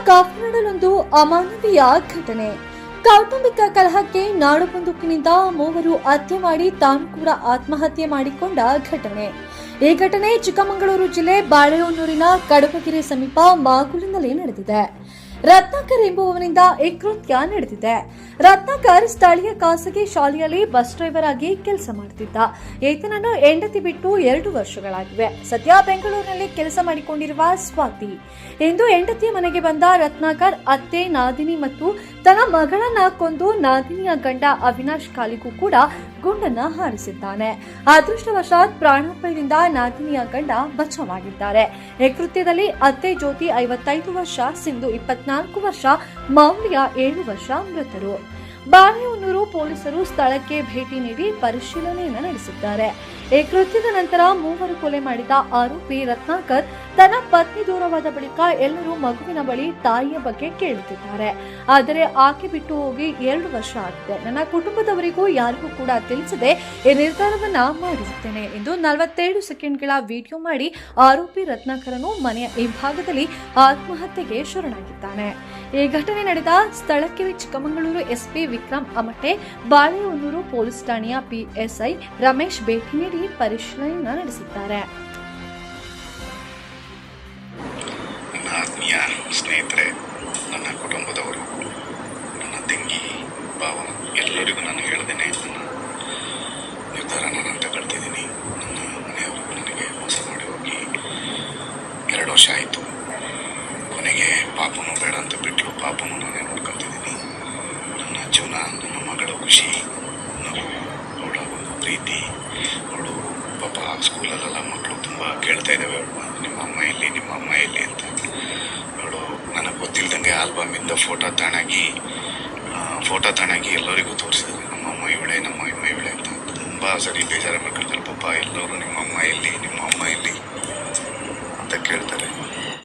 ಕಾಫಿನಾಡಲೊಂದು ಅಮಾನವೀಯ ಘಟನೆ. ಕೌಟುಂಬಿಕ ಕಲಹಕ್ಕೆ ನಾಡು ಬಂದೂಕಿನಿಂದ ಮೂವರು ಹತ್ಯೆ ಮಾಡಿ ತಾನು ಕೂಡ ಆತ್ಮಹತ್ಯೆ ಮಾಡಿಕೊಂಡ ಘಟನೆ. ಈ ಘಟನೆ ಚಿಕ್ಕಮಗಳೂರು ಜಿಲ್ಲೆ ಬಾಳೆಹೊನ್ನೂರಿನ ಕಡಬಗೆರೆ ಸಮೀಪ ಮಾಗುಲಿನಲ್ಲಿ ನಡೆದಿದೆ. ರತ್ನಾಕರ್ ಎಂಬುವವನಿಂದ ಈ ಕೃತ್ಯ ನಡೆದಿದೆ. ರತ್ನಾಕರ್ ಸ್ಥಳೀಯ ಖಾಸಗಿ ಶಾಲೆಯಲ್ಲಿ ಬಸ್ ಡ್ರೈವರ್ ಆಗಿ ಕೆಲಸ ಮಾಡುತ್ತಿದ್ದ. ಈತನನ್ನು ಹೆಂಡತಿ ಬಿಟ್ಟು 2 ವರ್ಷಗಳಾಗಿವೆ. ಸದ್ಯ ಬೆಂಗಳೂರಿನಲ್ಲಿ ಕೆಲಸ ಮಾಡಿಕೊಂಡಿರುವ ಸ್ವಾತಿ ಇಂದು ಹೆಂಡತಿಯ ಮನೆಗೆ ಬಂದ ರತ್ನಾಕರ್ ಅತ್ತೆ ನಾದಿನಿ ಮತ್ತು ತನ್ನ ಮಗಳನ್ನ ಕೊಂದು ನಾದಿನಿಯ ಗಂಡ ಅವಿನಾಶ್ ಕಾಲಿಗೂ ಕೂಡ ಗುಂಡನ್ನ ಹಾರಿಸಿದ್ದಾನೆ. ಅದೃಷ್ಟವಶಾತ್ ಪ್ರಾಣಾಪಾಯದಿಂದ ನಾದಿನಿಯ ಗಂಡ ಬಚಾವಾಗಿದ್ದಾರೆ. ಈ ಕೃತ್ಯದಲ್ಲಿ ಅತ್ತೆ ಜ್ಯೋತಿ 55 ವರ್ಷ, ಸಿಂಧು 24 ವರ್ಷ, ಮೌಲ್ಯ 7 ವರ್ಷ ಮೃತರು. ಬಾಳೆಹೊನ್ನೂರು ಪೊಲೀಸರು ಸ್ಥಳಕ್ಕೆ ಭೇಟಿ ನೀಡಿ ಪರಿಶೀಲನೆಯನ್ನು ನಡೆಸಿದ್ದಾರೆ. ಈ ಕೃತ್ಯದ ನಂತರ ಮೂವರು ಕೊಲೆ ಮಾಡಿದ ಆರೋಪಿ ರತ್ನಾಕರ್ ತನ್ನ ಪತ್ನಿ ದೂರವಾದ ಬಳಿಕ ಎಲ್ಲರೂ ಮಗುವಿನ ಬಳಿ ತಾಯಿಯ ಬಗ್ಗೆ ಕೇಳುತ್ತಿದ್ದಾರೆ. ಆದರೆ ಆಕೆ ಬಿಟ್ಟು ಹೋಗಿ 2 ವರ್ಷ ಆಗಿದೆ. ನನ್ನ ಕುಟುಂಬದವರಿಗೂ ಯಾರಿಗೂ ಕೂಡ ತಿಳಿಸದೆ ಈ ನಿರ್ಧಾರವನ್ನ ಮಾಡಿರುತ್ತೇನೆ ಎಂದು 47 ಸೆಕೆಂಡ್ಗಳ ವಿಡಿಯೋ ಮಾಡಿ ಆರೋಪಿ ರತ್ನಾಕರನು ಮನೆಯ ಹಿಂಭಾಗದಲ್ಲಿ ಆತ್ಮಹತ್ಯೆಗೆ ಶರಣಾಗಿದ್ದಾನೆ. ಈ ಘಟನೆ ನಡೆದ ಸ್ಥಳಕ್ಕೆ ಚಿಕ್ಕಮಗಳೂರು ಎಸ್ಪಿ ವಿಕ್ರಮ್ ಅಮಟೆ, ಬಾಳೆಹೊನ್ನೂರು ಪೊಲೀಸ್ ಠಾಣೆಯ ಪಿಎಸ್ಐ ರಮೇಶ್ ಭೇಟಿ ನೀಡಿ ಪರಿಶೀಲನೆ ನಡೆಸಿದ್ದಾರೆ. ನನ್ನ ಆತ್ಮೀಯ ಸ್ನೇಹಿತರೆ, ನನ್ನ ಕುಟುಂಬದವರು, ನನ್ನ ತಂಗಿ, ಭಾವ ಎಲ್ಲರಿಗೂ ನಾನು ಹೇಳ್ದೇನೆ ನನ್ನ ನಿರ್ಧಾರನ ನಾನು ತಗೊಳ್ತಿದ್ದೀನಿ. ನನ್ನ ಮನೆಯವರು ನನಗೆ ಮೋಸ ಮಾಡಿ ಹೋಗಿ 2 ವರ್ಷ ಆಯಿತು. ಕೊನೆಗೆ ಪಾಪನು ಬೇಡ ಅಂತ ಬಿಟ್ಟರು. ಪಾಪನು ನಾನೇ ನೋಡ್ಕೊತಿದ್ದೀನಿ. ನನ್ನ ಜೀವನ, ನನ್ನ ಮಗಳ ಖುಷಿ, ಅವಳ ಒಂದು ಪ್ರೀತಿ, ಅವಳು ಪಾಪ ಸ್ಕೂಲಲ್ಲೆಲ್ಲ ಮಕ್ಕಳು ತುಂಬ ಕೇಳ್ತಾ ಇದ್ದಾವೆ, ನಿಮ್ಮ ಅಮ್ಮ ಎಲ್ಲಿ ಅಂತ. ಅವಳು ನನಗೆ ಗೊತ್ತಿಲ್ದಂಗೆ ಆಲ್ಬಮಿಂದ ಫೋಟೋ ತಣಾಗಿ ಎಲ್ಲರಿಗೂ ತೋರಿಸಿದ್ರು, ನಮ್ಮ ಅಮ್ಮ ಇವಳೆ ಅಂತ. ತುಂಬ ಸರಿ ಬೇಜಾರು ಮಾಡ್ಕೊಳ್ತಾರೆ. ಪಾಪ ಎಲ್ಲರೂ ನಿಮ್ಮ ಅಮ್ಮ ಎಲ್ಲಿ ಅಂತ ಕೇಳ್ತಾರೆ.